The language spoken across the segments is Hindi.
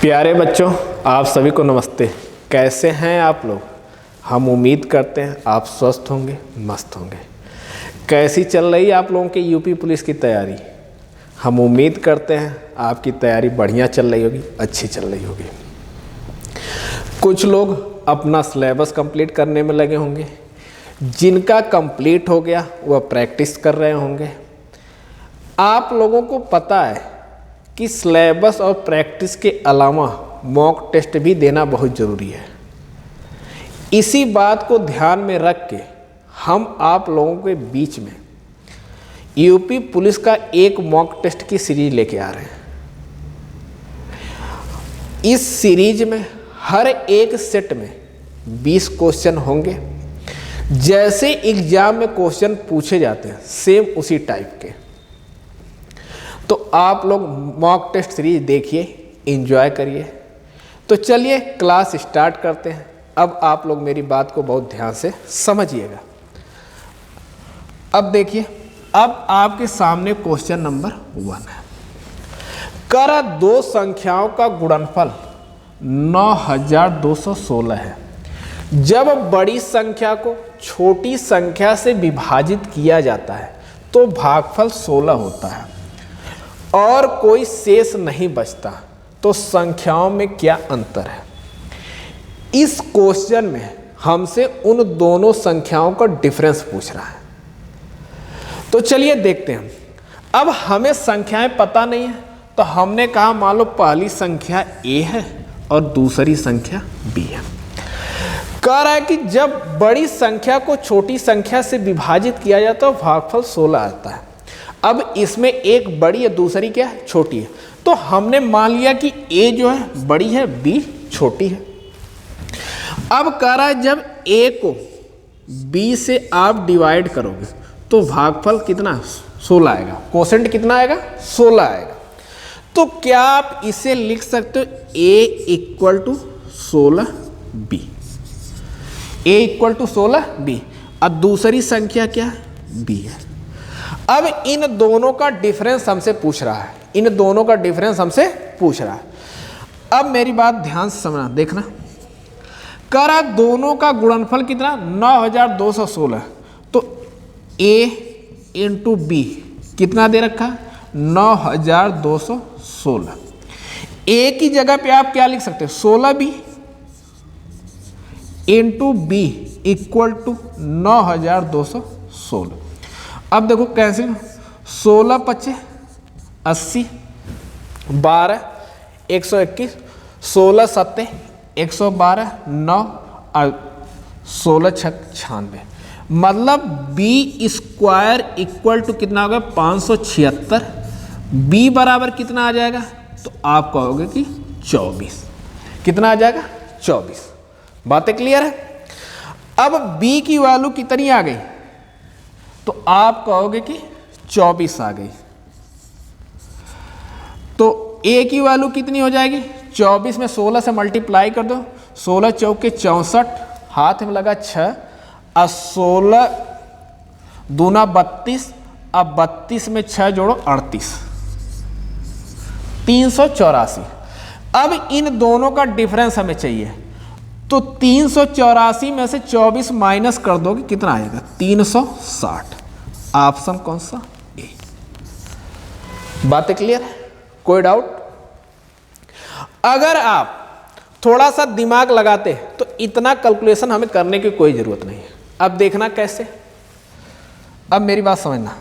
प्यारे बच्चों, आप सभी को नमस्ते। कैसे हैं आप लोग? हम उम्मीद करते हैं आप स्वस्थ होंगे, मस्त होंगे। कैसी चल रही है आप लोगों की यूपी पुलिस की तैयारी? हम उम्मीद करते हैं आपकी तैयारी बढ़िया चल रही होगी, अच्छी चल रही होगी। कुछ लोग अपना सिलेबस कंप्लीट करने में लगे होंगे, जिनका कंप्लीट हो गया वह प्रैक्टिस कर रहे होंगे। आप लोगों को पता है कि सिलेबस और प्रैक्टिस के अलावा मॉक टेस्ट भी देना बहुत ज़रूरी है। इसी बात को ध्यान में रख के हम आप लोगों के बीच में यूपी पुलिस का एक मॉक टेस्ट की सीरीज लेके आ रहे हैं। इस सीरीज में हर एक सेट में 20 क्वेश्चन होंगे। जैसे एग्जाम में क्वेश्चन पूछे जाते हैं सेम उसी टाइप के। तो आप लोग मॉक टेस्ट सीरीज देखिए, एंजॉय करिए। तो चलिए क्लास स्टार्ट करते हैं। अब आप लोग मेरी बात को बहुत ध्यान से समझिएगा। अब देखिए, अब आपके सामने क्वेश्चन नंबर 1 है। कर दो संख्याओं का गुणनफल 9216 है। जब बड़ी संख्या को छोटी संख्या से विभाजित किया जाता है तो भागफल 16 होता है और कोई शेष नहीं बचता, तो संख्याओं में क्या अंतर है? इस क्वेश्चन में हमसे उन दोनों संख्याओं का डिफरेंस पूछ रहा है। तो चलिए देखते हैं। अब हमें संख्याएं पता नहीं है, तो हमने कहा मान लो पहली संख्या a है और दूसरी संख्या b है। कह रहा है कि जब बड़ी संख्या को छोटी संख्या से विभाजित किया जाता है तो भागफल 16 आता है। अब इसमें एक बड़ी है, दूसरी क्या है? छोटी है। तो हमने मान लिया कि a जो है बड़ी है, b छोटी है। अब कह रहा है जब a को b से आप डिवाइड करोगे तो भागफल कितना? 16 आएगा। कोसेंट कितना आएगा? 16 आएगा। तो क्या आप इसे लिख सकते हो a equal to 16b? a equal to 16b। अब दूसरी संख्या क्या है? b है। अब इन दोनों का डिफरेंस हमसे पूछ रहा है। इन दोनों का डिफरेंस हमसे पूछ रहा है। अब मेरी बात ध्यान से समझना, देखना। करा दोनों का गुणनफल कितना? 9216। तो a इंटू बी कितना दे रखा है? 9216। a की जगह पे आप क्या लिख सकते हो? 16b into B equal to 9216। अब देखो कैसे, 16 पच्चे 80, 12 121, 16 सत्ते 112, 9 और 16 छक 96। मतलब b स्क्वायर इक्वल टू कितना होगा? 576। b बराबर कितना आ जाएगा? तो आप कहोगे कि 24। कितना आ जाएगा? 24। बातें क्लियर है? अब b की वैल्यू कितनी आ गई? तो आप कहोगे कि 24 आ गई। तो a की वैल्यू कितनी हो जाएगी? 24 में 16 से मल्टीप्लाई कर दो। 16 चौके 64, हाथ में लगा 6 और 16 दूना 32। अब 32 में 6 जोड़ो 38, 384। अब इन दोनों का डिफरेंस हमें चाहिए। तो 384 में से 24 माइनस कर दोगे, कितना आएगा? 360। ऑप्शन कौन सा? ए। बातें क्लियर है? कोई डाउट? अगर आप थोड़ा सा दिमाग लगाते तो इतना कैलकुलेशन हमें करने की कोई जरूरत नहीं है। अब देखना कैसे। अब मेरी बात समझना।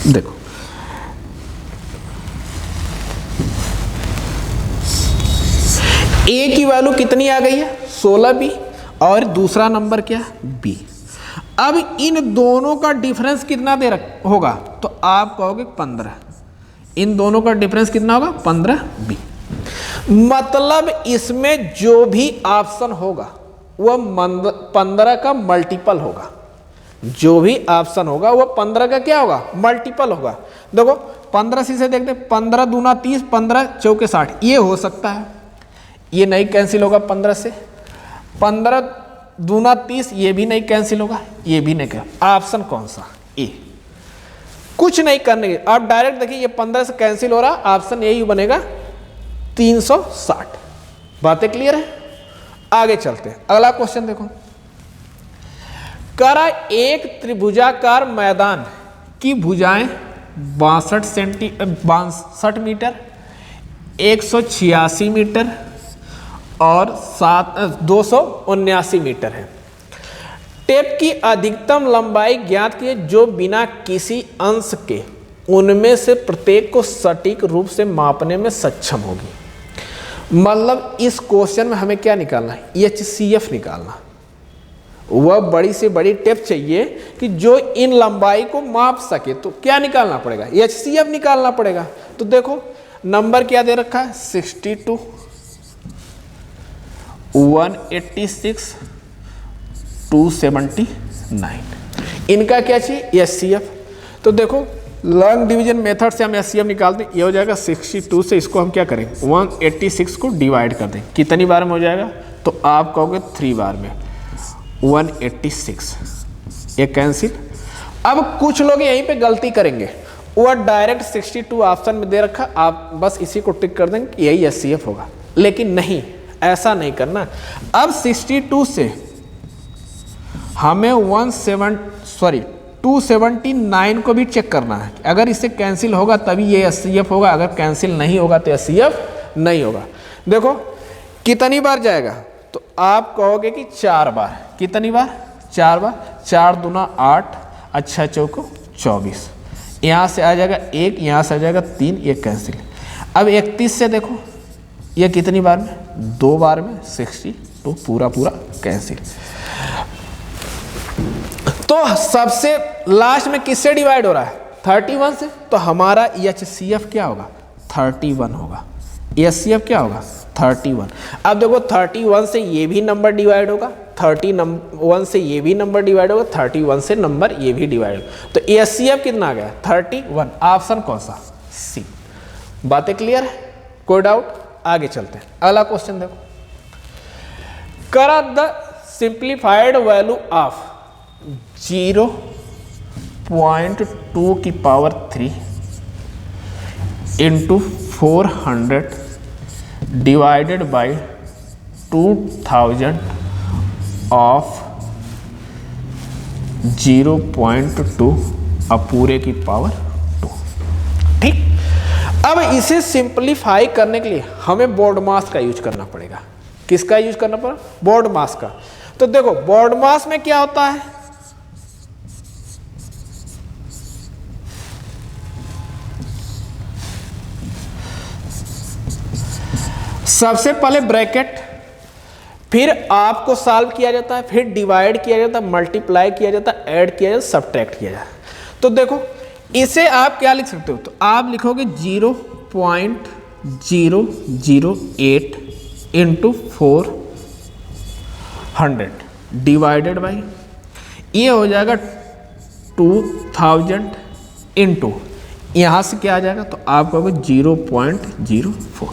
देखो, a की वैल्यू कितनी आ गई है? 16b। और दूसरा नंबर क्या है? b। अब इन दोनों का डिफरेंस कितना होगा? तो आप कहोगे 15। इन दोनों का डिफरेंस कितना होगा? 15b। मतलब इसमें जो भी ऑप्शन होगा वह 15 का मल्टीपल होगा। जो भी ऑप्शन होगा वह 15 का क्या होगा? मल्टीपल होगा। देखो 15 से देखते, 15 दूना 30, 15 चौके 60। ये हो सकता है, ये नहीं कैंसिल होगा 15 से। 15 दूना 30, ये भी नहीं कैंसिल होगा, ये भी नहीं कैंसिल। ऑप्शन कौन सा? ए। कुछ नहीं करने के, आप डायरेक्ट देखिए ये 15 से कैंसिल हो रहा, ऑप्शन यही बनेगा 360। बातें क्लियर है? आगे चलते हैं, अगला क्वेश्चन देखो। करा एक त्रिभुजाकार मैदान की भुजाएं 62 मीटर, 186 मीटर और 279 मीटर है। टेप की अधिकतम लंबाई ज्ञात कीजिए जो बिना किसी अंश के उनमें से प्रत्येक को सटीक रूप से मापने में सक्षम होगी। मतलब इस क्वेश्चन में हमें क्या निकालना है? HCF निकालना। वह बड़ी से बड़ी टेप चाहिए कि जो इन लंबाई को माप सके, तो क्या निकालना पड़ेगा? HCF निकालना पड़ेगा। तो देखो नंबर क्या दे रखा है? 62, 186, 279। इनका क्या चाहिए? HCF। तो देखो लॉन्ग डिवीजन मेथड से हम HCF निकालते हैं। ये हो जाएगा 62 से इसको हम क्या करें? 186 को डिवाइड कर दें। कितनी बार में हो जाएगा? तो आप कहोगे 3 बार में 186, ये कैंसिल। अब कुछ लोग यहीं पे गलती करेंगे, वह डायरेक्ट 62 ऑप्शन में दे रखा, आप बस इसी को टिक कर देंगे कि यही HCF होगा। लेकिन नहीं, ऐसा नहीं करना। अब 62 से हमें 279 को भी चेक करना है। अगर इससे कैंसिल होगा तभी ये HCF होगा, अगर कैंसिल नहीं होगा तो HCF नहीं होगा। देखो कितनी बार जाएगा? तो आप कहोगे कि 4 बार। कितनी बार? 4 बार। 4 दूना 8, अच्छा चौको 24। यहाँ से आ जाएगा 1, यहाँ से आ जाएगा 3, ये कैंसिल। अब 31 से देखो ये कितनी बार में? 2 बार में 62, पूरा कैंसिल। तो सबसे लास्ट में किससे डिवाइड हो रहा है? 31 से। तो हमारा HCF क्या होगा? 31 होगा। HCF क्या होगा? 31। अब देखो 31 से ये भी नंबर डिवाइड होगा, 31 से ये भी नंबर डिवाइड होगा, 31 से नंबर ये भी डिवाइड होगा। तो HCF कितना आ गया? 31। ऑप्शन कौन सा? सी। बातें क्लियर है? कोई डाउट? आगे चलते हैं, अगला क्वेश्चन देखो। करा द सिंप्लीफाइड वैल्यू ऑफ 0.2 की power 3 into 400 divided by 2000 of 0.2 अब पूरे की पावर 2। ठीक। अब इसे सिंप्लीफाई करने के लिए हमें बोर्ड मास का यूज करना पड़ेगा। किसका यूज करना पड़ेगा? बोर्ड मास का। तो देखो बोर्ड मास में क्या होता है? सबसे पहले ब्रैकेट, फिर आपको सॉल्व किया जाता है, फिर डिवाइड किया जाता है, मल्टीप्लाई किया जाता है, ऐड किया जाता है, सब्ट्रैक्ट किया जाता है। तो देखो इसे आप क्या लिख सकते हो? तो आप लिखोगे 0.008 इंटू 400 डिवाइडेड बाई, ये हो जाएगा 2000 इंटू, यहाँ से क्या आ जाएगा? तो आप कहोगे 0.04।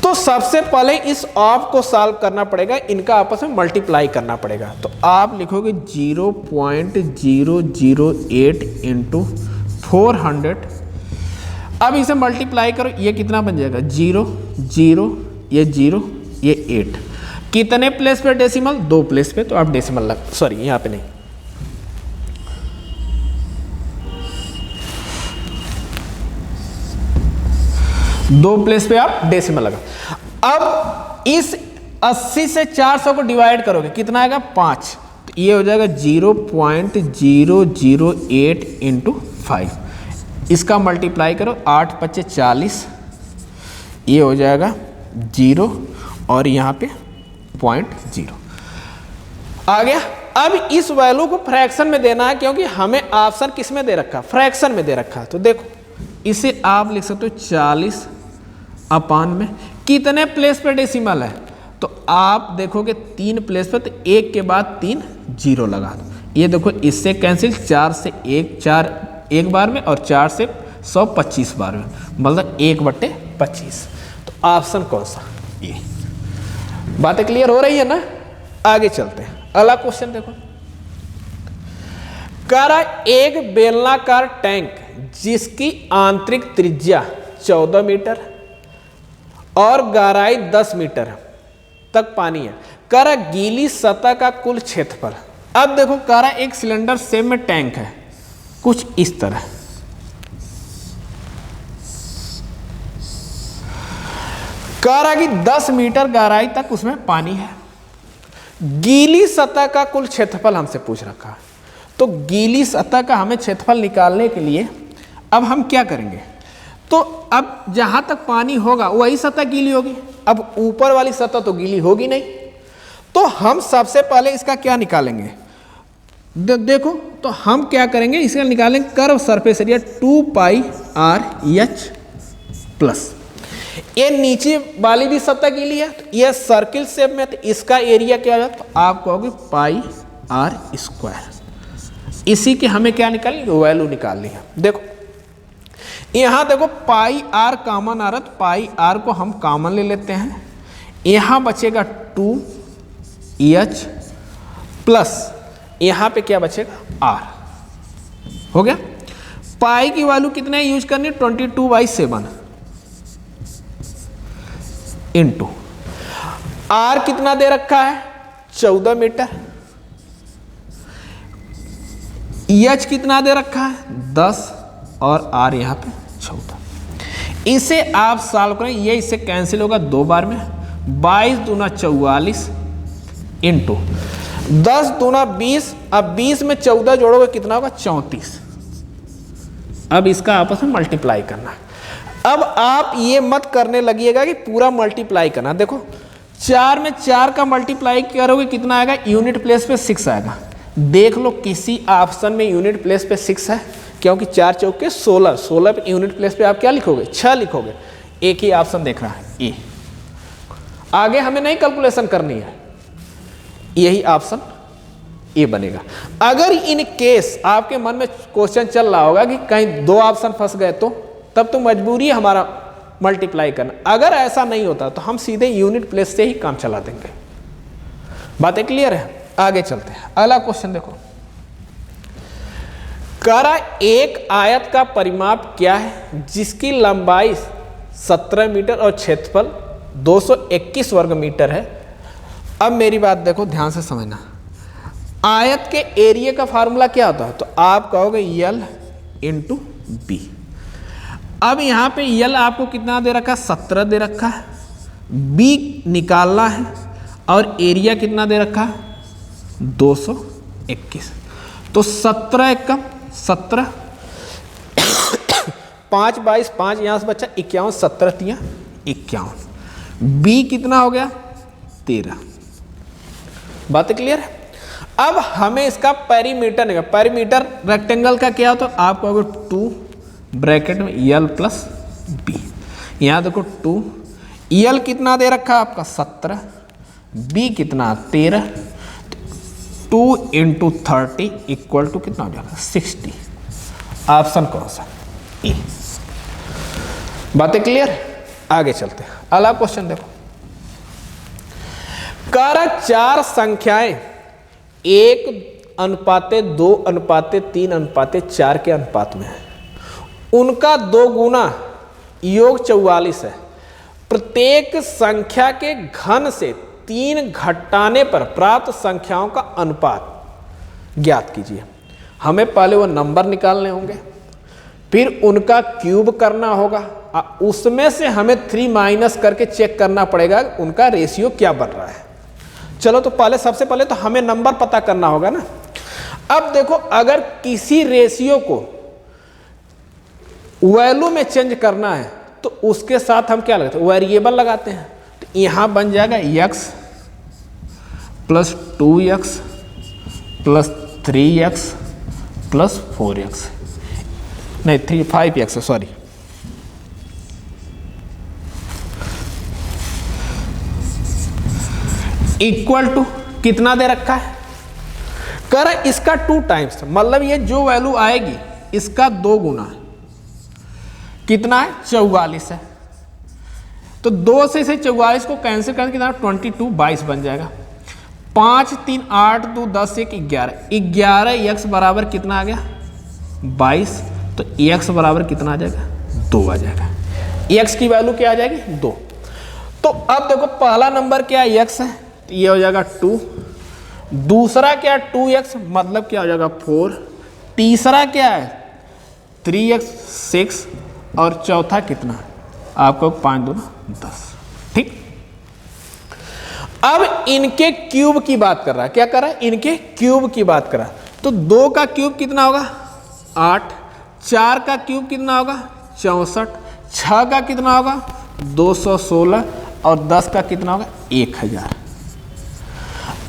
तो सबसे पहले इस ऑफ को सॉल्व करना पड़ेगा, इनका आपस में मल्टीप्लाई करना पड़ेगा। तो आप लिखोगे 0.008 इंटू 400। अब इसे मल्टीप्लाई करो, ये कितना बन जाएगा? 0, 0, ये 0, ये 8। कितने प्लेस पे डेसिमल? 2 प्लेस पे। तो आप डेसिमल लगा, सॉरी यहाँ पे नहीं, दो प्लेस पे आप डेसिमल लगा। अब इस 80 से 400 को डिवाइड करोगे, कितना आएगा? 5। तो ये हो जाएगा 0.008 इंटू 5। इसका मल्टीप्लाई करो, 8 × 5 = 40, ये हो जाएगा 0 और यहाँ पे 0.0 आ गया। अब इस वैल्यू को फ्रैक्शन में देना है, क्योंकि हमें ऑप्शन किस में दे रखा? फ्रैक्शन में दे रखा है। तो देखो इसे आप लिख सकते हो 40 अपान में कितने प्लेस पे डेसिमल है? तो आप देखोगे 3 प्लेस पे, तो 1 के बाद 3 0 लगा दो। ये देखो इससे कैंसिल, 4 से 1, 4 एक बार में, और 4 से 100 25 बार में, मतलब 1/25। तो ऑप्शन कौन सा? ये। बातें क्लियर हो रही है ना? आगे चलते हैं, अगला क्वेश्चन देखो। कह रहा एक बेलनाकार टैंक जिसकी आंतरिक त्रिज्या 14 मीटर और गहराई 10 मीटर तक पानी है। कह रहा गीली सतह का कुल क्षेत्रफल। अब देखो कह रहा एक सिलेंडर शेप में टैंक है कुछ इस तरह, कह रहा कि 10 मीटर गहराई तक उसमें पानी है। गीली सतह का कुल क्षेत्रफल हमसे पूछ रखा है, तो गीली सतह का हमें क्षेत्रफल निकालने के लिए अब हम क्या करेंगे, तो अब जहां तक पानी होगा वही सतह गीली होगी। अब ऊपर वाली सतह तो गीली होगी नहीं, तो हम सबसे पहले इसका क्या निकालेंगे, देखो तो हम क्या करेंगे, इसका निकालेंगे कर्व सरफेस एरिया 2 पाई आर एच प्लस, ये नीचे वाली भी सतह गीली है, तो ये सर्किल शेप में, तो इसका एरिया क्या है, तो आप कहोगे पाई आर स्क्वायर। इसी के हमें क्या निकालनी, वैल्यू निकालनी है। देखो यहां देखो पाई आर कॉमन आ रहा है, तो पाई आर को हम कॉमन ले लेते हैं, यहां बचेगा 2 एच प्लस यहां पे क्या बचेगा आर, हो गया। पाई की वैल्यू कितने यूज करनी, 22/7 इंटू आर कितना दे रखा है 14 मीटर, एच कितना दे रखा है 10 और आर यहां पे 14। इसे आप सॉल्व करें, ये इससे कैंसिल होगा 2 बार में, 22 दूना 44 इंटू 10 दूना 20, अब 20 में 14 जोड़ोगे कितना होगा 34। अब इसका आपस में मल्टीप्लाई करना। अब आप ये मत करने लगिएगा कि पूरा मल्टीप्लाई करना, देखो 4 में 4 का मल्टीप्लाई करोगे कितना आएगा, यूनिट प्लेस पे 6 आएगा। देख लो किसी ऑप्शन में यूनिट प्लेस पे 6 है, क्योंकि 4 चौके 16, 16 पे यूनिट प्लेस पे आप क्या लिखोगे 6 लिखोगे। एक ही ऑप्शन देख रहा है ए, आगे हमें नहीं कैलकुलेशन करनी है, यही ऑप्शन ए बनेगा। अगर इन केस आपके मन में क्वेश्चन चल रहा होगा कि कहीं 2 ऑप्शन फंस गए, तो तब तो मजबूरी है हमारा मल्टीप्लाई करना। अगर ऐसा नहीं होता तो हम सीधे यूनिट प्लेस से ही काम चला देंगे। बातें क्लियर है, आगे चलते हैं। अगला क्वेश्चन देखो, कह रहा एक आयत का परिमाप क्या है जिसकी लंबाई 17 मीटर और क्षेत्रफल 221 वर्ग मीटर है। अब मेरी बात देखो ध्यान से समझना, आयत के एरिया का फार्मूला क्या होता है, तो आप कहोगे यल इंटू बी। अब यहाँ पे यल आपको कितना दे रखा है 17 दे रखा है, बी निकालना है और एरिया कितना दे रखा है 221। तो 17 एकम 17, 5 22 5 यहाँ से बच्चा 51, 17 तिया 51, बी कितना हो गया 13। बात क्लियर है। अब हमें इसका पेरीमीटर निकाल, पेरीमीटर रेक्टेंगल का क्या होता है, आप कहोगे 2 ब्रैकेट में यल प्लस बी। यहाँ देखो 2, यल कितना दे रखा है आपका 17, बी कितना 13, 2 इंटू 30 इक्वल टू कितना हो जाएगा 60। ऑप्शन कौन सा, ए। बातें क्लियर, आगे चलते हैं। अगला क्वेश्चन देखो, कह 4 संख्याएं 1:2:3:4 के अनुपात में है, उनका 2 गुना योग 44 है। प्रत्येक संख्या के घन से 3 घटाने पर प्राप्त संख्याओं का अनुपात ज्ञात कीजिए। हमें पहले वो नंबर निकालने होंगे, फिर उनका क्यूब करना होगा, उसमें से हमें 3 माइनस करके चेक करना पड़ेगा उनका रेशियो क्या बन रहा है। चलो तो पहले सबसे पहले तो हमें नंबर पता करना होगा ना। अब देखो अगर किसी रेशियो को वैल्यू में चेंज करना है तो उसके साथ हम क्या लगाते हैं, वेरिएबल लगाते हैं। तो यहां बन जाएगा x plus 2x plus 3x plus 4x, नहीं 5x, सॉरी, इक्वल टू कितना दे रखा है, कर इसका 2 टाइम्स, मतलब ये जो वैल्यू आएगी इसका 2 गुना है, कितना है 44 है। तो 2 से इसे 44 को कैंसिल करके कितना 22 बन जाएगा। 5 3 8 2 10 1 11, 11 x बराबर कितना आ गया 22, तो x बराबर कितना आ जाएगा 2 आ जाएगा। x की वैल्यू क्या आ जाएगी 2। तो अब देखो पहला नंबर क्या है x है, तो ये हो जाएगा 2, दूसरा क्या है 2x मतलब क्या हो जाएगा 4, तीसरा क्या है 3x 6, और चौथा कितना आपको 5 2 10। ठीक, अब इनके क्यूब की बात कर रहा है, क्या कर रहा है इनके क्यूब की बात कर रहा है। तो 2 का क्यूब कितना होगा 8, 4 का क्यूब कितना होगा 64, 6 का कितना होगा 216, और 10 का कितना होगा 1000।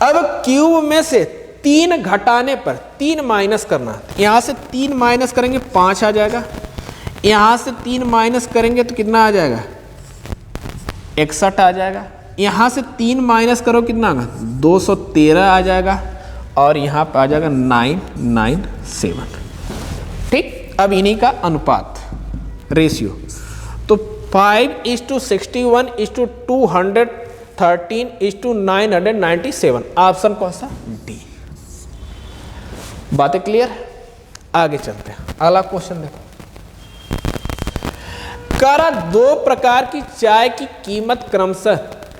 अब क्यूब में से 3 घटाने पर 3 माइनस करना, यहां से 3 माइनस करेंगे 5 आ जाएगा, यहां से 3 माइनस करेंगे तो कितना आ जाएगा 61 आ जाएगा, यहां से 3 माइनस करो कितना आएगा 213 आ जाएगा, और यहां पर आ जाएगा 997। ठीक, अब इन्हीं का अनुपात रेशियो, तो 5:213:297, ऑप्शन कौन सा डी। बातें क्लियर, आगे चलते हैं। अगला क्वेश्चन देखो, करा 2 प्रकार की चाय की कीमत क्रमशः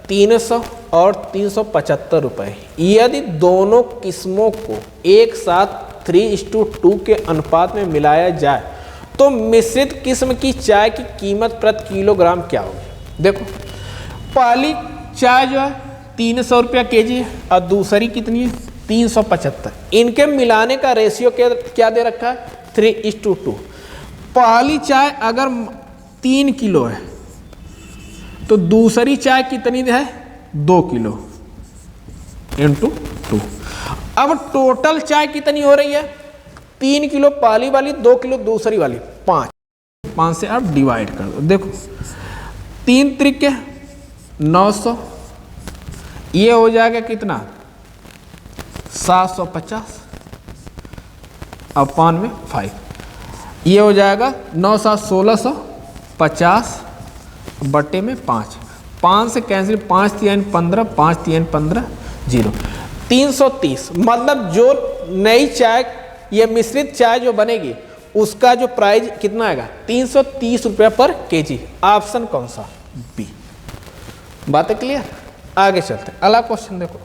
300 और 375 रुपए, यदि दोनों किस्मों को एक साथ 3:2 के अनुपात में मिलाया जाए तो मिश्रित किस्म की चाय की कीमत प्रति किलोग्राम क्या होगी। देखो पहली चाय जो है 300 रुपया केजी है, और दूसरी कितनी है 375, इनके मिलाने का रेशियो क्या दे रखा है 3:2। पहली चाय अगर 3 किलो है तो दूसरी चाय कितनी है 2 किलो इंटू 2। अब टोटल चाय कितनी हो रही है 3 किलो पहली वाली, 2 किलो दूसरी वाली, 5 से आप डिवाइड कर दो। देखो 3 त्रिके 900, ये हो जाएगा कितना 750 अपान में 5, ये हो जाएगा 9 7 1650 बटे में 5, 5 से कैंसिल, 5 3 15, 5 3 15 0, 330। मतलब जो नई चाय ये मिश्रित चाय जो बनेगी उसका जो प्राइस कितना आएगा 330 रुपया पर केजी। ऑप्शन कौन सा बी। बातें क्लियर, आगे चलते हैं। अगला क्वेश्चन देखो,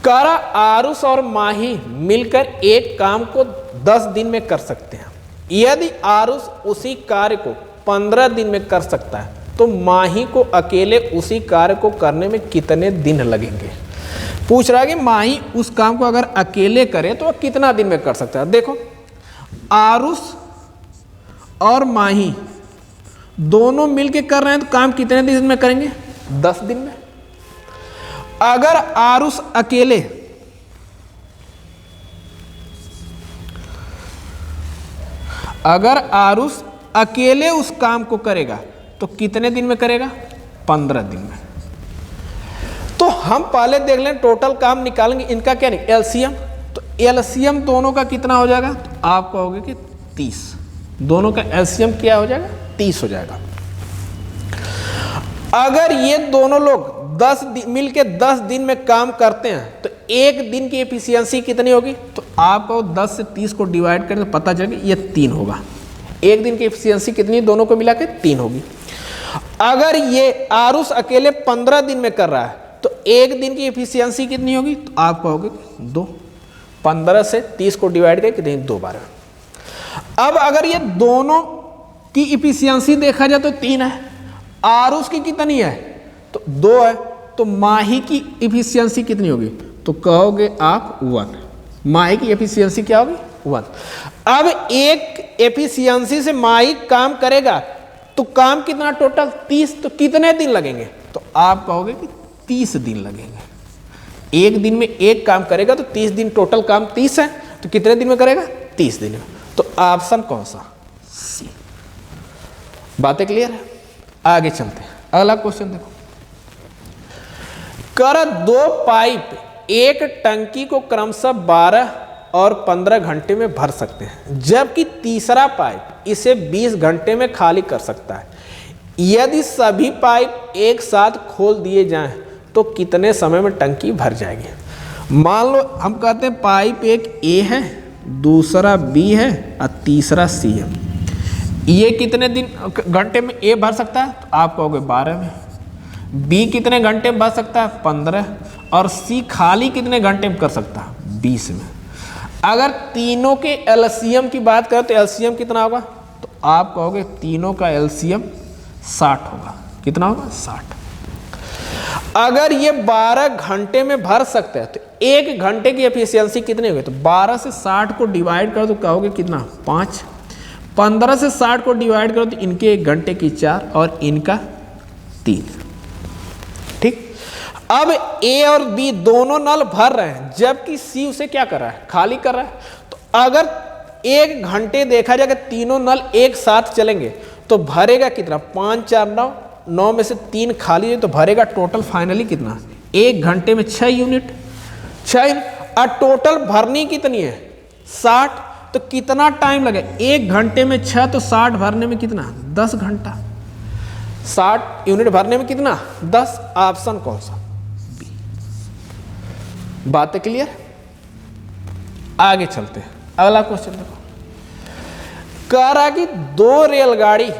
कारा आरुष और माही मिलकर एक काम को 10 दिन में कर सकते हैं। यदि आरुष उसी कार्य को 15 दिन में कर सकता है तो माही को अकेले उसी कार्य को करने में कितने दिन लगेंगे। पूछ रहा है कि माही उस काम को अगर अकेले करे तो वह कितना दिन में कर सकता है। देखो आरुष और माही दोनों मिलके कर रहे हैं तो काम कितने दिन में करेंगे 10 दिन में। अगर आरुष अकेले उस काम को करेगा तो कितने दिन में करेगा 15 दिन में। तो हम पहले देख लें टोटल काम निकालेंगे, इनका क्या नहीं एलसीएम, तो एलसीएम दोनों का कितना हो जाएगा तो आप कहोगे कि 30, दोनों का एलसीएम क्या हो जाएगा 30 हो जाएगा। अगर ये दोनों लोग 10 मिलके 10 दिन में काम करते हैं तो एक दिन की एफिशिएंसी कितनी होगी, तो आपको 10 से 30 को डिवाइड करें तो पता चलेगा ये 3 होगा। एक दिन की एफिशिएंसी कितनी दोनों को मिला के 3 होगी। अगर ये आरुष अकेले 15 दिन में कर रहा है तो एक दिन की एफिशिएंसी कितनी होगी, तो आप कहोगे 2। 15 से 30 को डिवाइड करके कितनी 2 बार। अब अगर ये दोनों की एफिशिएंसी देखा जाए तो 3 है, आरुष की कितनी है तो 2 है, तो माही की एफिशिएंसी कितनी होगी, तो कहोगे आप 1। माही की एफिशिएंसी क्या होगी 1। अब एक एफिशिएंसी से माही काम करेगा तो काम कितना टोटल 30, तो कितने दिन लगेंगे, तो आप कहोगे कि 30 दिन लगेंगे। एक दिन में एक काम करेगा तो 30 दिन, टोटल काम 30 है तो कितने दिन में करेगा 30 दिन में। तो ऑप्शन कौन सा सी। बातें क्लियर है, आगे चलते हैं। अगला क्वेश्चन देखो, कर 2 पाइप एक टंकी को क्रमशः 12 और 15 घंटे में भर सकते हैं, जबकि तीसरा पाइप इसे 20 घंटे में खाली कर सकता है। यदि सभी पाइप एक साथ खोल दिए जाएं तो कितने समय में टंकी भर जाएगी। मान लो हम कहते हैं पाइप एक ए है, दूसरा बी है और तीसरा सी है। ये कितने दिन घंटे में ए भर सकता है, तो आप कहोगे 12 में। बी कितने घंटे में भर सकता है, 15। और सी खाली कितने घंटे में कर सकता है, 20 में। अगर तीनों के एलसीएम की बात करें तो एलसीएम कितना होगा, तो आप कहोगे तीनों का एलसीएम 60 होगा। कितना होगा, 60। अगर ये 12 घंटे में भर सकते हैं तो 1 घंटे की एफिशिएंसी कितनी होगी, तो 12 से 60 को डिवाइड करो तो कहोगे कितना, 5। 15 से 60 को डिवाइड करो तो इनके 1 घंटे की 4 और इनका 3। ठीक। अब ए और बी दोनों नल भर रहे हैं, जबकि सी उसे क्या कर रहा है, खाली कर रहा है। तो अगर 1 घंटे देखा जाए कि तीनों नल एक साथ चलेंगे तो भरेगा कितना, 5 4 9, 9 में से 3 खाली है तो भरेगा टोटल फाइनली कितना, 1 घंटे में 6 यूनिट। 6 और टोटल भरनी कितनी है, 60। तो कितना टाइम लगे, 1 घंटे में 6 तो 60 भरने में कितना, 10 घंटा। 60 यूनिट भरने में कितना, 10। ऑप्शन कौन सा, बी। बात क्लियर। आगे चलते हैं, अगला क्वेश्चन देखो। कह रहा कि 2 रेलगाड़ी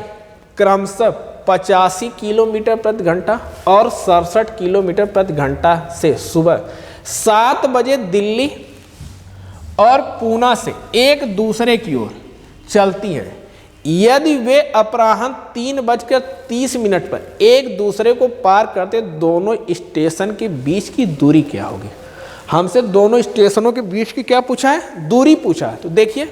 क्रमशः 85 किलोमीटर प्रति घंटा और 67 किलोमीटर प्रति घंटा से सुबह 7 बजे दिल्ली और पूना से एक दूसरे की ओर चलती हैं। यदि वे अपराह्न 3:30 पर एक दूसरे को पार करते, दोनों स्टेशन के बीच की दूरी क्या होगी। हमसे दोनों स्टेशनों के बीच की क्या पूछा है, दूरी पूछा है। तो देखिए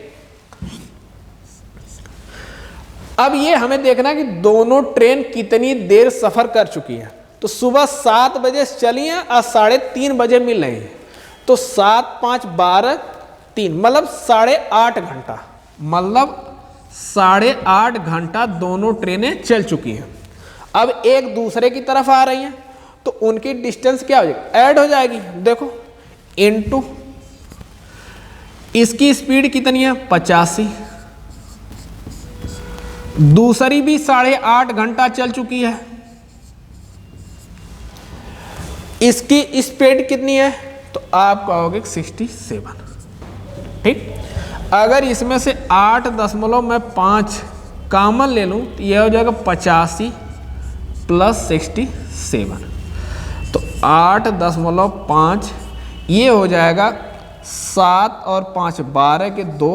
अब ये हमें देखना है कि दोनों ट्रेन कितनी देर सफर कर चुकी है। तो सुबह 7 बजे चली है और 3:30 बजे मिल रही है, तो 7 5 12 3 मतलब 8.5 घंटा, मतलब 8.5 घंटा दोनों ट्रेनें चल चुकी हैं। अब एक दूसरे की तरफ आ रही हैं तो उनकी डिस्टेंस क्या हो जाएगी, ऐड हो जाएगी। देखो इनटू इसकी स्पीड कितनी है, 85। दूसरी भी 8.5 घंटा चल चुकी है, इसकी स्पीड कितनी है, तो आप कहोगे 67। ठीक। अगर इसमें से 8.5 कॉमन ले लूं तो यह हो जाएगा 85 + 67। तो 8.5 ये हो जाएगा 7 और 5 12 के 2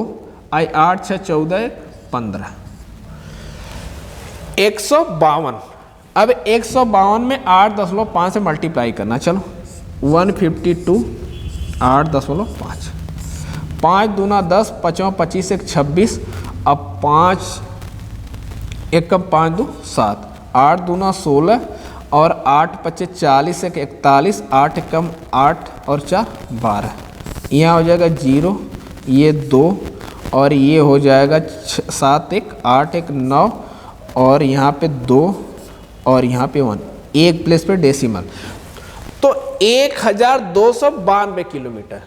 आई 8 6 14 15 152। अब 152 में 8.5 से मल्टीप्लाई करना, चलो 152 8.5 5 दूना 10 5 25 1 26। अब 5 1 5 2 7 8 दूना 16 और 8 25 40 1 41 8 1 8 और 4 12। यहाँ हो जाएगा 0, ये 2 और ये हो जाएगा 7 1 8 1 9 और यहाँ पे 2 और यहाँ पे 1, एक प्लेस पे डेसिमल। तो 1292 किलोमीटर।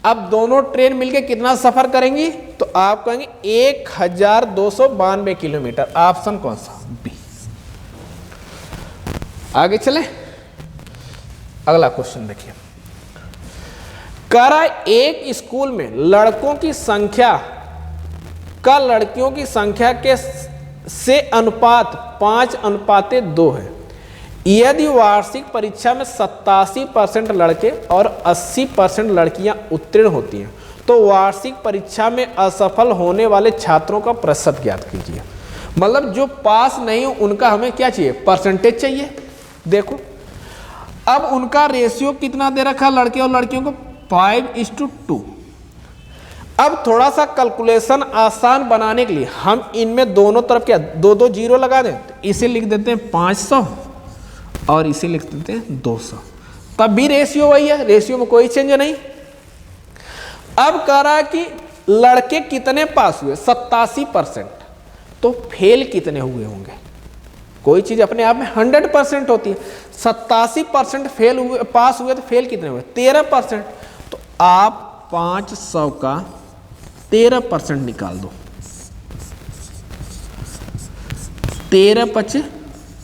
अब दोनों ट्रेन मिलके कितना सफर करेंगी, तो आप कहेंगे 1292 किलोमीटर। ऑप्शन कौन सा, बी। आगे चले, अगला क्वेश्चन देखिए। कह रहा है एक स्कूल में लड़कों की संख्या का लड़कियों की संख्या के से अनुपात 5:2 है। यदि वार्षिक परीक्षा में 87% लड़के और 80% लड़कियां उत्तीर्ण होती हैं तो वार्षिक परीक्षा में असफल होने वाले छात्रों का प्रतिशत ज्ञात कीजिए। मतलब जो पास नहीं हो उनका हमें क्या चाहिए, परसेंटेज चाहिए। देखो अब उनका रेशियो कितना दे रखा है, लड़के और लड़कियों को 5:2। अब थोड़ा सा कैलकुलेशन आसान बनाने के लिए हम इनमें दोनों तरफ क्या 2 0 लगा दें, तो इसे लिख देते हैं 500 और इसे लिख देते हैं 200। तब भी रेशियो वही है, रेशियो में कोई चेंज नहीं। अब कह रहा है कि लड़के कितने पास हुए, 87%, तो फेल कितने हुए होंगे। कोई चीज अपने आप में 100% होती है, 87% फेल हुए, पास हुए तो फेल कितने हुए, 13%। तो आप 500 का 13% निकाल दो, 13 × 5 =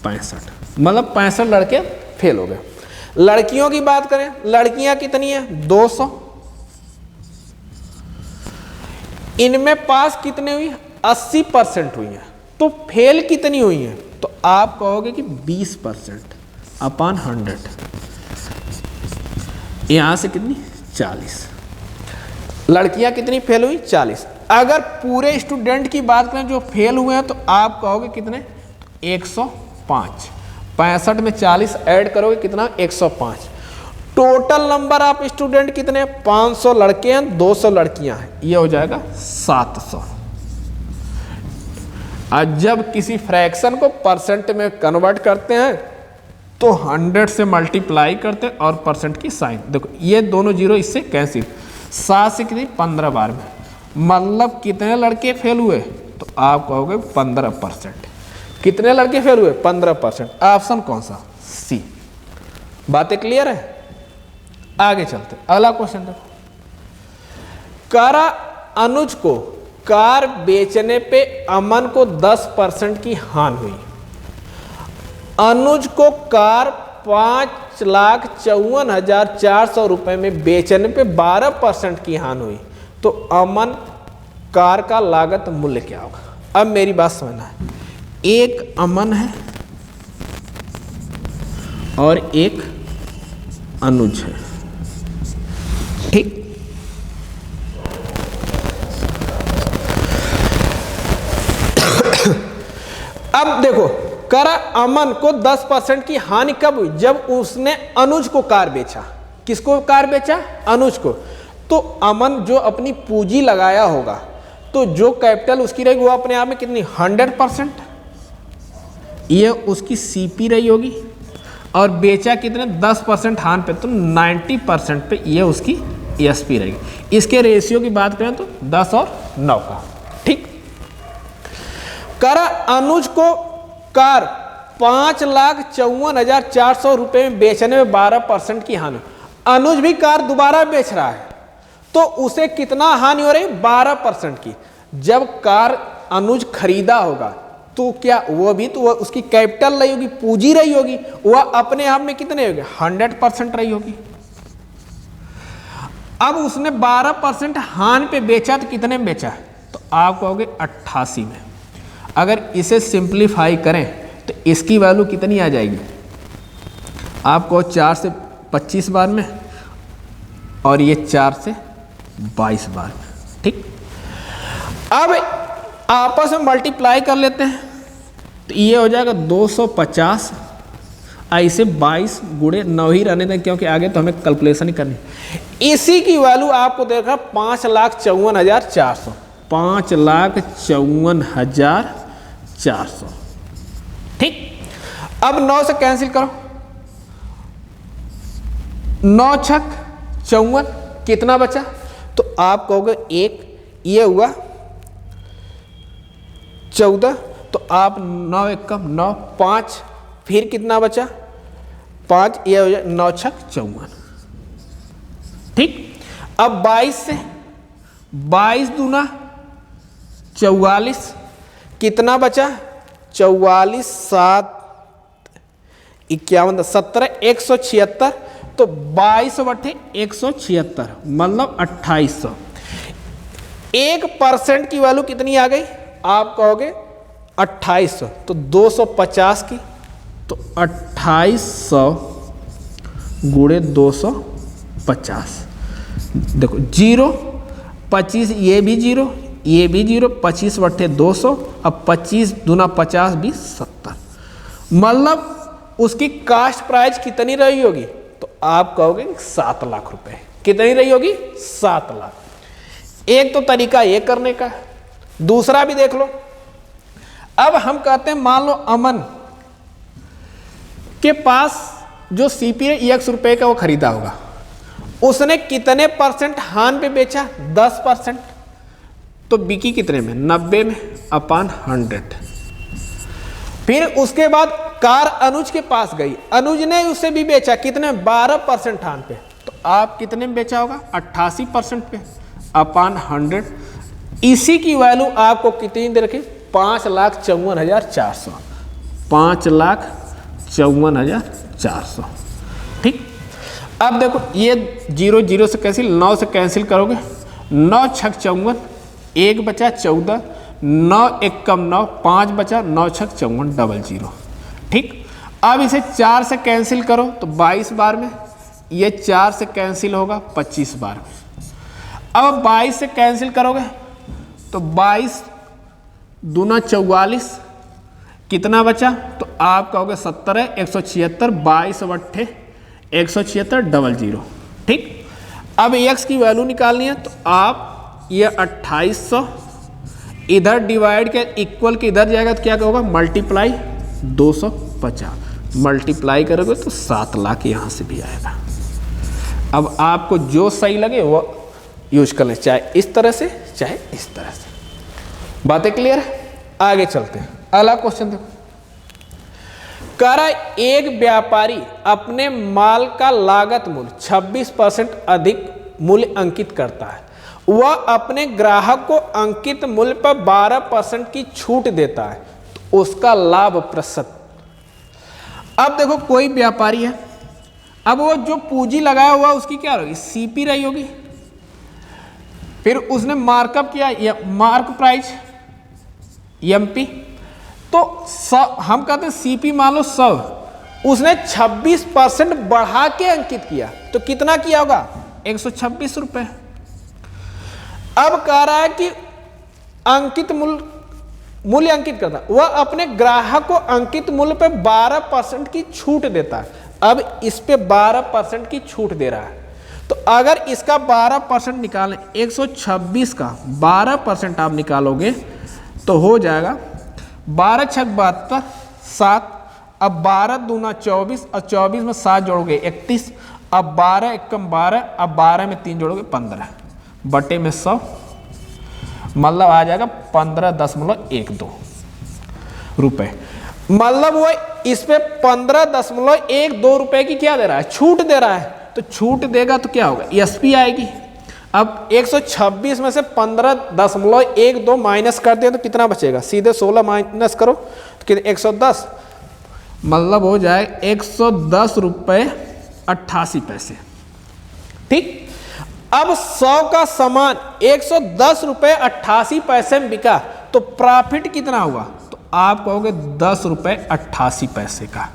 65, मतलब 65 लड़के फेल हो गए। लड़कियों की बात करें, लड़कियां कितनी है 200, इनमें पास कितने हुई 80% हुई है, तो फेल कितनी हुई है, तो आप कहोगे कि 20% अपॉन 100, यहां से कितनी 40, लड़कियां कितनी फेल हुई 40। अगर पूरे स्टूडेंट की बात करें जो फेल हुए हैं तो आप कहोगे कितने 105, 65 में 40 ऐड करोगे कितना 105। टोटल नंबर ऑफ स्टूडेंट कितने 500 लड़के हैं 200 लड़कियां हैं, ये हो जाएगा 700। आज जब किसी फ्रैक्शन को परसेंट में कन्वर्ट करते हैं तो 100 से मल्टीप्लाई करते हैं और परसेंट की साइन, देखो ये दोनों जीरो इससे कैंसिल, 7 से कितनी 15 बार में, मतलब कितने लड़के फेल हुए, तो आप कहोगे 15%। कितने लड़के फेल हुए 15%। ऑप्शन कौन सा सी। बातें क्लियर है, आगे चलते अगला क्वेश्चन देखो। कारा अनुज को कार बेचने पे अमन को 10% की हानि हुई। अनुज को कार 5,54,400 रुपए में बेचने पे 12% की हानि हुई, तो अमन कार का लागत मूल्य क्या होगा। अब मेरी बात समझना है, एक अमन है और एक अनुज है, ठीक। अब देखो करा अमन को 10% की हानि कब हुई, जब उसने अनुज को कार बेचा। किसको कार बेचा, अनुज को। तो अमन जो अपनी पूंजी लगाया होगा, तो जो कैपिटल उसकी रहेगी वो अपने आप में कितनी 100%, ये उसकी सीपी रही होगी, और बेचा कितने 10% हान पे, तो 90% पे ये उसकी एसपी रहेगी। इसके रेशियो की बात करें तो 10 और 9 का, ठीक। करा अनुज को कार 5,54,400 रुपए में बेचने में 12% की हानि। अनुज भी कार दोबारा बेच रहा है, तो उसे कितना हानि हो रही 12% की। जब कार अनुज खरीदा होगा तो क्या वो भी तो वह उसकी कैपिटल रही होगी, पूंजी रही होगी, वह अपने आप में कितने होगी 100% रही होगी। अब उसने 12% हानि पे बेचा, तो कितने में बेचा, तो आप कहोगे 88 में। अगर इसे सिंप्लीफाई करें तो इसकी वैल्यू कितनी आ जाएगी, आपको 4 से 25 बार में, और ये 4 से 22 बार में, ठीक। अब आपस में मल्टीप्लाई कर लेते हैं, तो ये हो जाएगा 250, ऐसे 22 गुणे 9 ही रहने दें, क्योंकि आगे तो हमें कैलकुलेशन ही करनी। इसी की वैल्यू आपको देखा 5,54,400, 5,54,400, ठीक। अब 9 से कैंसिल करो, 9 छक 54, कितना बचा, तो आप कहोगे 1, ये हुआ 14, तो आप 9 1 कम 9, 5, फिर कितना बचा 5, ये हो जाए 9 छक 54, ठीक। अब 22 से 22 दूना 44, कितना बचा 44 7 51 17 176, तो 22 बटे 176 मतलब 2800। 1% की वैल्यू कितनी आ गई, आप कहोगे 2800, तो 250 की, तो 2800 गुणे 250, देखो 0 25, ये भी 0 ये भी 0, 25 बटे 200, अब 25 दूना 50 20 70, मतलब उसकी कास्ट प्राइस कितनी रही होगी, तो आप कहोगे 7 लाख रुपए। कितनी रही होगी 7 लाख। एक तो तरीका ये करने का, दूसरा भी देख लो। अब हम कहते हैं मान लो अमन के पास जो सीपी है X रुपए का वो खरीदा होगा, उसने कितने % हान पे बेचा 10%, तो बिकी कितने में 90 में अपॉन 100। फिर उसके बाद कार अनुज के पास गई, अनुज ने उसे भी बेचा कितने 12% हान पे, तो आप कितने में बेचा होगा 88% पे अपॉन 100। इसी की वैल्यू आपको कितनी दे रखी 5,54,400, 5,54,400। ठीक। अब देखो ये 0 0 से कैंसिल, 9 से कैंसिल करोगे, 9 छक 54, 1 बचा 14, 9 1 कम 9, 5 बचा, 9 छक 54 00। ठीक। अब इसे 4 से कैंसिल करो तो 22 बार में, ये 4 से कैंसिल होगा 25 बार में। अब 22 से कैंसिल करोगे तो 22 दूना 44, कितना बचा, तो आप कहोगे 70 है, 176, 22 बट्ठे 176 00। ठीक। अब x की वैल्यू निकालनी है तो आप ये 2800 इधर डिवाइड के इक्वल के इधर जाएगा तो क्या होगा, मल्टीप्लाई 250, मल्टीप्लाई करोगे तो 7 लाख यहाँ से भी आएगा। अब आपको जो सही लगे वो यूज कर लें, चाहे इस तरह से चाहे इस तरह से। बातें क्लियर है? आगे चलते हैं। अगला क्वेश्चन देखो, कह रहा है एक व्यापारी अपने माल का लागत मूल्य 26% अधिक मूल्य अंकित करता है, वह अपने ग्राहक को अंकित मूल्य पर 12% की छूट देता है, तो उसका लाभ प्रतिशत। अब देखो कोई व्यापारी है, अब वो जो पूंजी लगाया हुआ उसकी क्या होगी, सीपी रही होगी, फिर उसने मार्कअप किया, मार्क प्राइस एमपी, तो हम कहते हैं सीपी मान लो 100, उसने 26% बढ़ा के अंकित किया तो कितना किया होगा, 126 रुपए। अब कह रहा है कि अंकित मूल्य अंकित करता है, वह अपने ग्राहक को अंकित मूल्य पे 12% की छूट देता है। अब इस पे 12% की छूट दे रहा है, तो अगर इसका 12% निकालें, 126 का 12% आप निकालोगे तो हो जाएगा 12 छक 72 7, अब 12 दूना 24, और 24 में 7 जोड़ोगे 31, अब 12 एकम 12, अब 12 में 3 जोड़ोगे 15 बटे में 100, मतलब आ जाएगा 15.12 रुपए। मतलब वो इस पे 15.12 रुपए की क्या दे रहा है, छूट दे रहा है। तो छूट देगा तो क्या होगा, एसपी आएगी। अब 126 में से 15.12 माइनस कर दिया तो कितना बचेगा, सीधे 16 माइनस करो तो कितने 110, मतलब हो जाए 110 रुपये 88 पैसे। ठीक। अब 100 का सामान 110 रुपये 88 पैसे में बिका तो प्रॉफिट कितना हुआ, तो आप कहोगे 10 रुपये 88 पैसे का।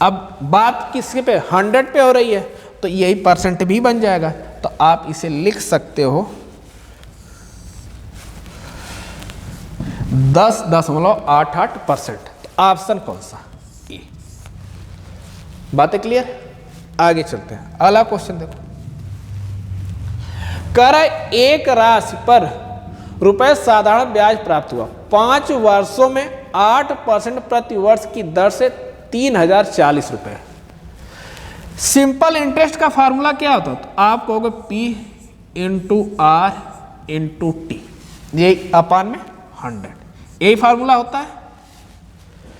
अब बात किसके पे, 100 पे हो रही है तो यही परसेंट भी बन जाएगा, तो आप इसे लिख सकते हो 10.88%। तो ऑप्शन कौन सा, ए। बातें क्लियर? आगे चलते हैं। अगला क्वेश्चन देखो, कह रहा है एक राशि पर रुपए साधारण ब्याज प्राप्त हुआ, 5 वर्षों में 8% प्रति वर्ष की दर से 3040 रुपए। सिंपल इंटरेस्ट का फार्मूला क्या होता है, तो आप कहोगे P into R into T, ये अपान में 100, यही फार्मूला होता है।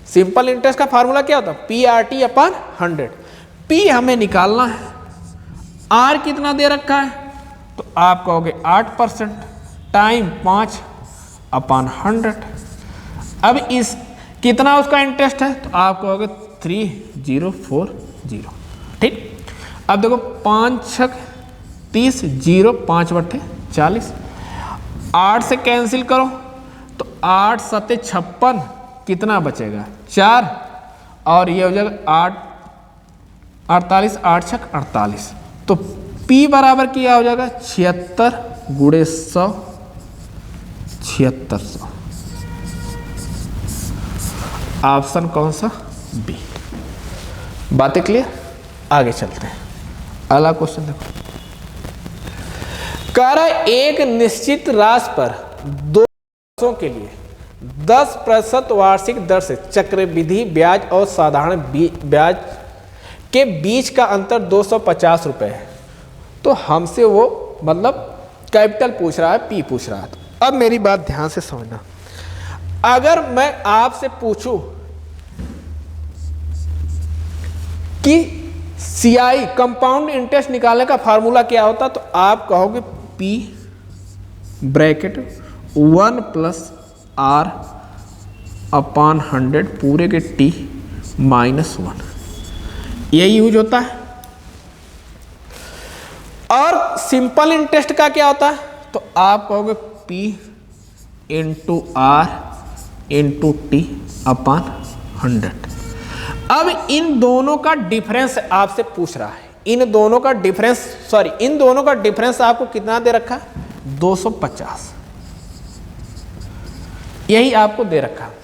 सिंपल इंटरेस्ट का फार्मूला क्या होता है, P R T upon 100। P हमें निकालना है, R कितना दे रखा है, तो आप कहोगे 8%, टाइम 5 अपान 100। अब इस कितना उसका इंटरेस्ट है, तो आप कहोगे 3040। ठीक। अब देखो 5 छक 30, 0 5 बट्ठे 40, 8 से कैंसिल करो तो 8 सत्ते 56, कितना बचेगा 4, और ये हो जाएगा 8 48, 8 छक 48, तो P बराबर क्या हो जाएगा 76 गुणे 100, 7600। ऑप्शन कौन सा, बी। बातें क्लियर? आगे चलते हैं। अगला क्वेश्चन देखो, कह रहा है एक निश्चित राशि पर 2 वर्षों के लिए 10% वार्षिक दर से चक्रवृद्धि ब्याज और साधारण ब्याज के बीच का अंतर 250 रुपए है। तो हमसे वो मतलब कैपिटल पूछ रहा है, पी पूछ रहा है। तो अब मेरी बात ध्यान से समझना, अगर मैं आपसे पूछूं कि सीआई कंपाउंड इंटरेस्ट निकालने का फार्मूला क्या होता, तो आप कहोगे P ब्रैकेट 1 प्लस R अपान 100 पूरे के T माइनस 1, यही यूज होता है। और सिंपल इंटरेस्ट का क्या होता है, तो आप कहोगे P into R into T upon 100। अब इन दोनों का डिफरेंस आपसे पूछ रहा है, इन दोनों का डिफरेंस आपको कितना दे रखा है, 250, यही आपको दे रखा है।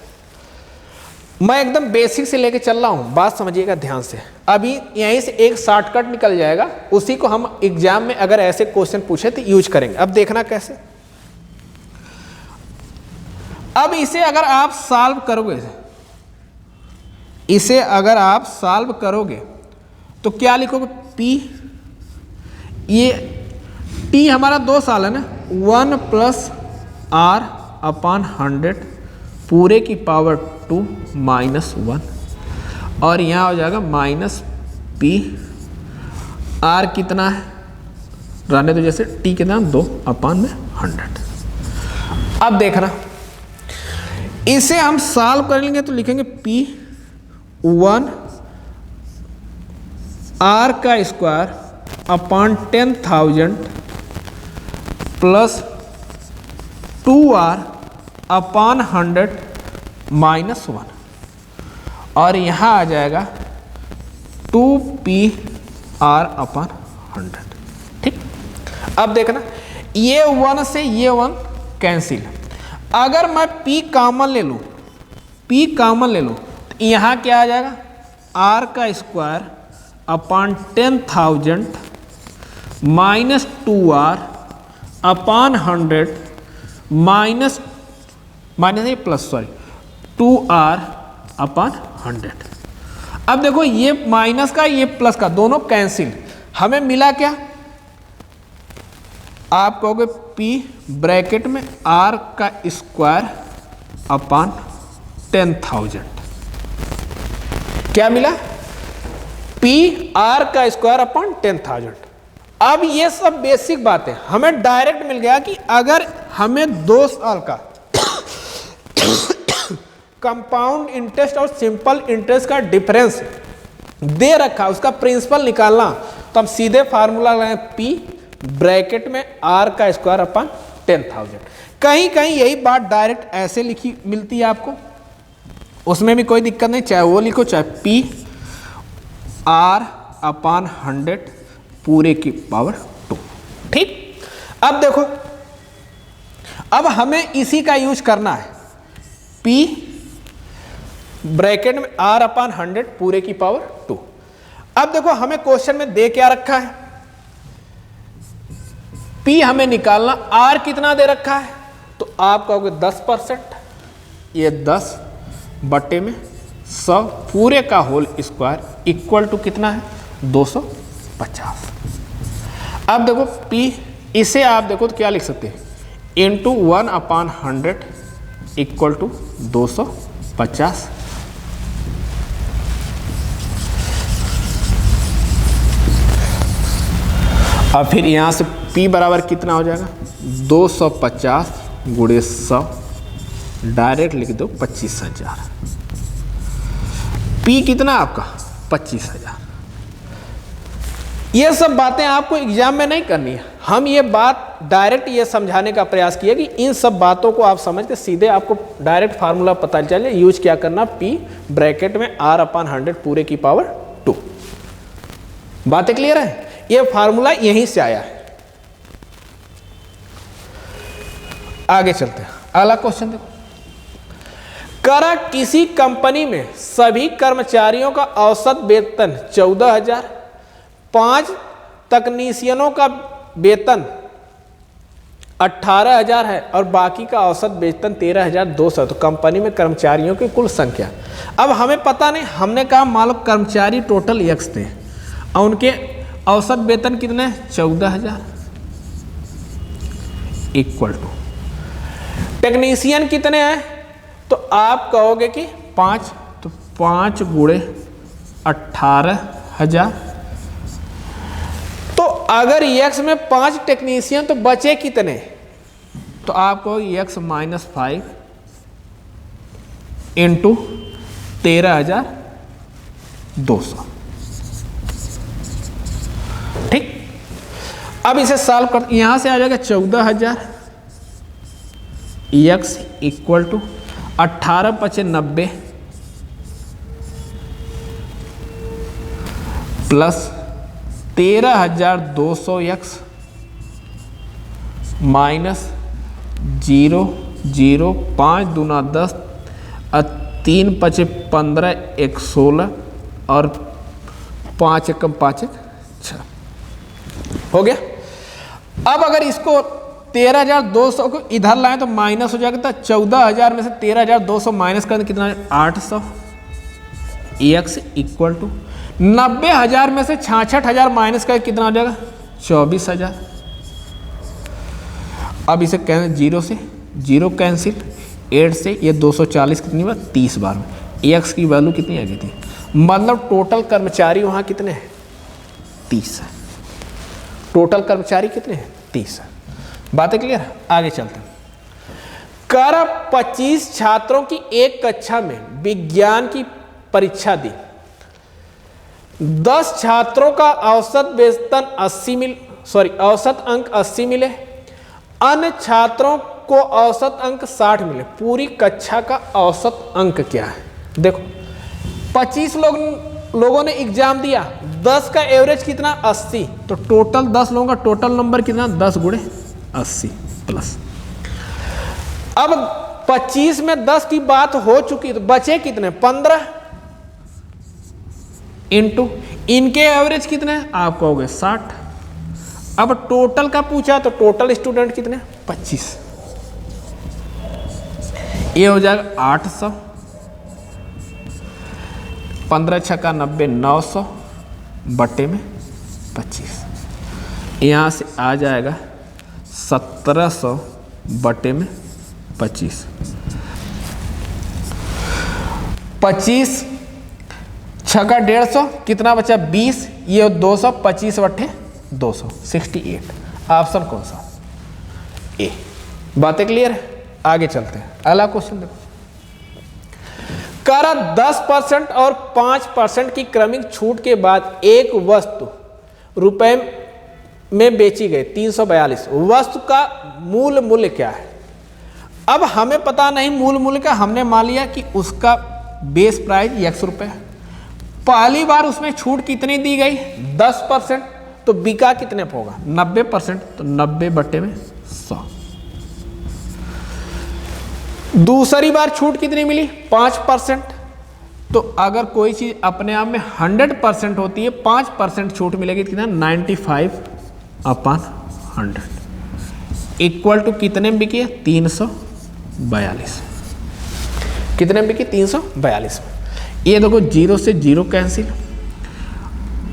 मैं एकदम बेसिक से लेके चल रहा हूं, बात समझिएगा ध्यान से। अभी यहीं से एक शॉर्टकट निकल जाएगा, उसी को हम एग्जाम में अगर ऐसे क्वेश्चन पूछे तो यूज करेंगे। अब देखना कैसे। अब इसे अगर आप सॉल्व करोगे, इसे अगर आप सॉल्व करोगे तो क्या लिखोगे, P, ये T हमारा 2 साल है ना, 1 प्लस R अपॉन 100 पूरे की पावर 2 माइनस 1, और यहाँ हो जाएगा माइनस P, R कितना है, रहने तो जैसे, T कितना 2 अपॉन में 100। अब देखना, इसे हम सॉल्व करेंगे तो लिखेंगे P 1 R का square upon 10,000 plus 2R upon 100 minus 1, और यहाँ आ जाएगा 2PR अपॉन 100। ठीक, अब देखना, ये 1 से ये 1 कैंसिल। अगर मैं P कॉमन ले लूँ, तो यहाँ क्या आ जाएगा, R का square upon 10,000 minus 2R upon 100 minus plus 2R upon 100। अब देखो, ये माइनस का ये प्लस का दोनों कैंसिल, हमें मिला क्या, आप कहोगे P ब्रैकेट में R का स्क्वायर अपॉन 10,000, क्या मिला, P R का स्क्वायर अपॉन 10,000। अब ये सब बेसिक बातें हमें डायरेक्ट मिल गया कि अगर हमें 2 साल का कंपाउंड इंटरेस्ट और सिंपल इंटरेस्ट का डिफरेंस दे रखा, उसका प्रिंसिपल निकालना, तो हम सीधे फार्मूला लगाएं, P ब्रैकेट में R का स्क्वायर अपॉन 10,000। कहीं कहीं यही बात डायरेक्ट ऐसे लिखी मिलती है आपको, उसमें भी कोई दिक्कत नहीं, चाहे वो लिखो चाहे P R अपॉन 100 पूरे की पावर 2। ठीक, अब देखो, अब हमें इसी का यूज करना है, P ब्रैकेट में R अपॉन 100 पूरे की पावर 2। अब देखो, हमें क्वेश्चन में दे क्या रखा है, P हमें निकालना, R कितना दे रखा है, तो आप कहोगे 10%, ये 10 बटे में 100 पूरे का होल स्क्वायर इक्वल टू कितना है, 250। अब देखो P, इसे आप देखो तो क्या लिख सकते हैं, इंटू 1 अपॉन 100 इक्वल टू 250। अब फिर यहाँ से P बराबर कितना हो जाएगा, 250 गुणे 100, डायरेक्ट लिख दो 25,000। P कितना आपका, 25,000। ये सब बातें आपको एग्जाम में नहीं करनी है, हम ये बात डायरेक्ट ये समझाने का प्रयास किया कि इन सब बातों को आप समझ के सीधे आपको डायरेक्ट फार्मूला पता चले, यूज क्या करना, P ब्रैकेट में R अपॉन 100 पूरे की पावर 2। बातें क्लियर है, ये फार्मूला यहीं से आया है। आगे चलते हैं, अगला क्वेश्चन देखो, करा किसी कंपनी में सभी कर्मचारियों का औसत वेतन 14,000, 5 तकनीशियनों का वेतन 18,000 है और बाकी का औसत वेतन 13,200। तो कंपनी में कर्मचारियों की कुल संख्या, अब हमें पता नहीं, हमने कहा मान लो कर्मचारी टोटल X थे और उनके औसत वेतन कितने, 14,000 इक्वल टू टेक्नीशियन कितने हैं, तो आप कहोगे कि 5, तो 5 गुणे 18,000। तो अगर X में 5 टेक्नीशियन तो बचे कितने, तो आप कहोगे X माइनस 5 इंटू 13,200। ठीक, अब इसे सॉल्व कर, यहां से आ जाएगा 14,000 x equal to 18×5 = 90 plus 13,200 x minus 0 0 5 दूना 10 3 5 15 1 16 और 5 एकम 5 1 6 हो गया। अब अगर इसको 13,200 को इधर लाएं तो माइनस हो जाएगा, तो 14,000 में से 13,200 माइनस कर कितना 800 x इक्वल टू 90,000 में से 66,000 माइनस कर कितना हो जाएगा 24,000। अब इसे कहना 0 से 0 कैंसिल, 8 से ये 240 कितनी बार 30 बार में x की वैल्यू कितनी आ गई थी, मतलब टोटल कर्मचारी वहाँ कितने हैं 30 है। टोटल कर्मचारी कितने हैं 30 है। बातें क्लियर है, आगे चलते हैं। कर 25 छात्रों की एक कक्षा में विज्ञान की परीक्षा दी, 10 छात्रों का औसत वेतन 80 औसत अंक 80 मिले, अन्य छात्रों को औसत अंक 60 मिले, पूरी कक्षा का औसत अंक क्या है। देखो 25 लोगों ने एग्जाम दिया, 10 का एवरेज कितना 80, तो टोटल 10 लोगों का टोटल नंबर कितना 10 × 80 प्लस। अब 25 में 10 की बात हो चुकी, तो बचे कितने 15 इंटू इनके एवरेज कितने आप कहोगे 60। अब टोटल का पूछा तो टोटल स्टूडेंट कितने 25, ये हो जाएगा 800, 15 छक्का 90 900 बटे में 25, यहाँ से आ जाएगा 1700 बटे में 25। 25 छक्का 150 कितना बचा 20, ये 200, 25 बटे 200 68। ऑप्शन कौन सा ए। बातें क्लियर है, आगे चलते हैं। अगला क्वेश्चन देखो, कर 10% और 5% की क्रमिक छूट के बाद एक वस्तु रुपए में बेची गई 342, वस्तु का मूल मूल्य क्या है। अब हमें पता नहीं मूल मूल्य का, हमने मान लिया कि उसका बेस प्राइस 100 रुपये। पहली बार उसमें छूट कितनी दी गई 10%, तो बिका कितने पर होगा 90%, तो 90 बटे में 100। दूसरी बार छूट कितनी मिली 5%, तो अगर कोई चीज अपने आप में 100% होती है 5% छूट मिलेगी कितना 95/100 इक्वल टू कितने में बिकी 342। कितने में बिकी 342। ये देखो 0 से 0 कैंसिल,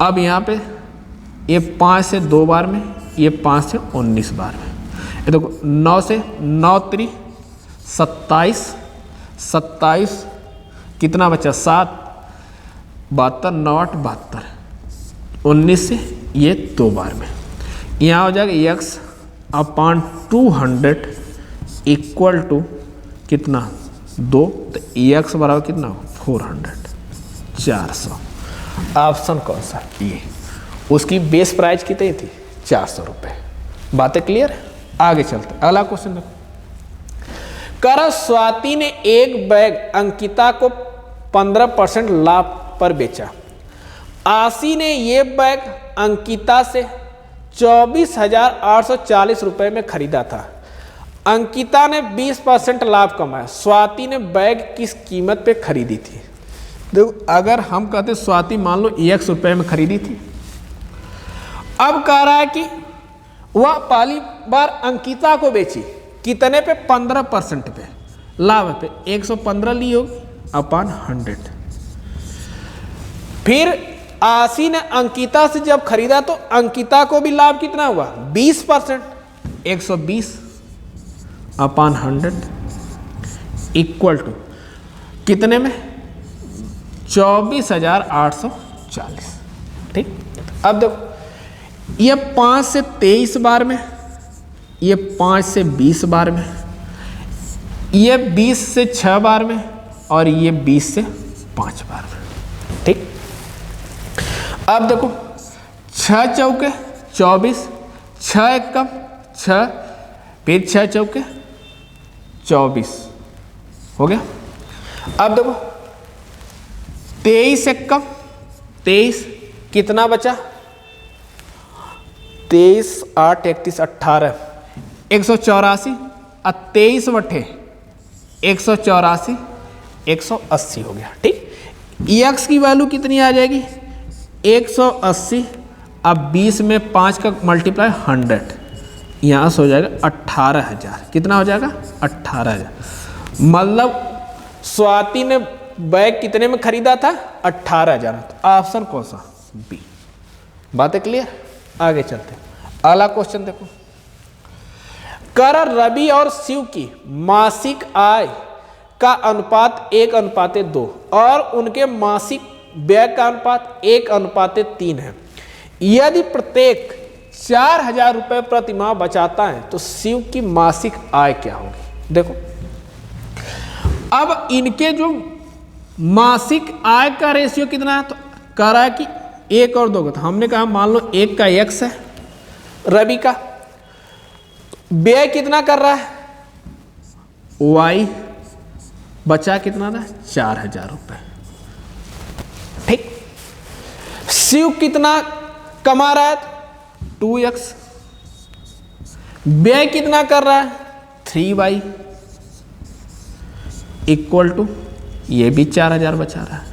अब यहाँ पे ये 5 से 2 बार में, ये 5 से 19 बार में, ये देखो 9 से 9 3 27, 27 कितना बचा 7 72 9 8 72, 19 से ये 2 बार में, यहाँ हो जाएगा x/200 इक्वल टू कितना 2, तो x बराबर कितना 400 400। ऑप्शन कौन सा ये, उसकी बेस प्राइस कितनी थी 400 रुपये। बातें क्लियर है, आगे चलते। अगला क्वेश्चन देखो, कर स्वाति ने एक बैग अंकिता को 15% लाभ पर बेचा, आशी ने ये बैग अंकिता से 24,840 रुपये में खरीदा था, अंकिता ने 20% लाभ कमाया, स्वाति ने बैग किस कीमत पे खरीदी थी। देखो अगर हम कहते स्वाति मान लो 100 रुपये में खरीदी थी, अब कह रहा है कि वह पहली बार अंकिता को बेची कितने पे 15% पे लाभ पे 115 ली होगी अपॉन 100। फिर आशी ने अंकिता से जब खरीदा तो अंकिता को भी लाभ कितना हुआ 20%, 120 अपॉन 100 इक्वल टू कितने में 24,840। ठीक, अब देखो ये 5 से 23 बार में, ये 5 से 20 बार में, ये 20 से 6 बार में, और ये 20 से 5 बार में। ठीक, अब देखो 6 चौके 24, 6 एकम 6, फिर 6 चौके 24 हो गया। अब देखो 23 एकम 23, कितना बचा? 23 8 31 18 184 और 23 बटे 184 180 हो गया। ठीक, x की वैल्यू कितनी आ जाएगी? 180। अब 20 में 5 का मल्टीप्लाई 100, यहाँ से हो जाएगा 18,000। कितना हो जाएगा? 18,000। मतलब स्वाति ने बैग कितने में खरीदा था? 18,000। तो ऑप्शन कौन सा? बी। बातें क्लियर? आगे चलते हैं। अगला क्वेश्चन देखो, कर रवि और शिव की मासिक आय का अनुपात 1:2 और उनके मासिक व्यय का अनुपात 1:3 है। यदि प्रत्येक 4,000 रुपये प्रति माह बचाता है तो शिव की मासिक आय क्या होगी? देखो, अब इनके जो मासिक आय का रेशियो कितना है? तो कह रहा है कि 1 और 2 का। तो हमने कहा मान लो 1 का x है, रवि का व्यय कितना कर रहा है? y, बचा कितना था? 4,000 रुपये। ठीक, शिव कितना कमा रहा है? 2x। व्यय कितना कर रहा है? 3y इक्वल टू, ये भी 4,000 बचा रहा है।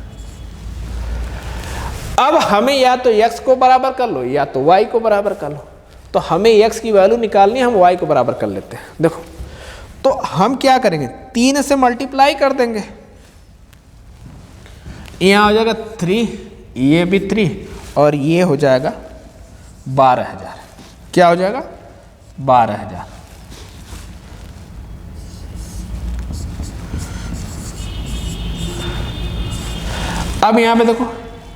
अब हमें या तो x को बराबर कर लो या तो y को बराबर कर लो। तो हमें x की वैल्यू निकालनी है, हम y को बराबर कर लेते हैं। देखो, तो हम क्या करेंगे? 3 से मल्टीप्लाई कर देंगे, यहाँ हो जाएगा 3, ये भी 3 और ये हो जाएगा 12,000। क्या हो जाएगा? 12,000। अब यहां पे देखो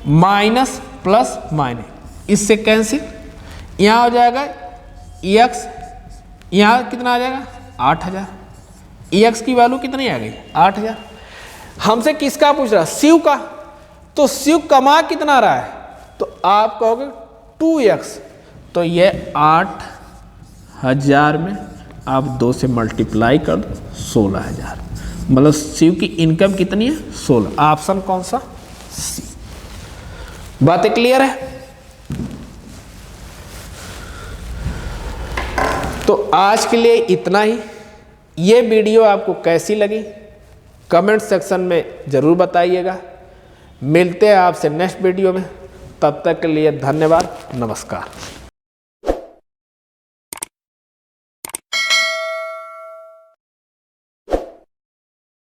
माइनस प्लस माइनस, इससे कैंसिल, यहां हो जाएगा x, यहां कितना आ जाएगा? 8,000। x की वैल्यू कितनी आ गई? 8,000। हमसे किसका पूछ रहा है? शिव का। तो शिव कमा कितना रहा है? तो आप कहोगे 2x, तो ये 8,000 में आप 2 से मल्टीप्लाई कर दो, 16,000। मतलब शिव की इनकम कितनी है? 16। ऑप्शन कौन सा? सी। बातें क्लियर है? तो आज के लिए इतना ही। ये वीडियो आपको कैसी लगी कमेंट सेक्शन में ज़रूर बताइएगा। मिलते हैं आपसे नेक्स्ट वीडियो में, तब तक के लिए धन्यवाद, नमस्कार।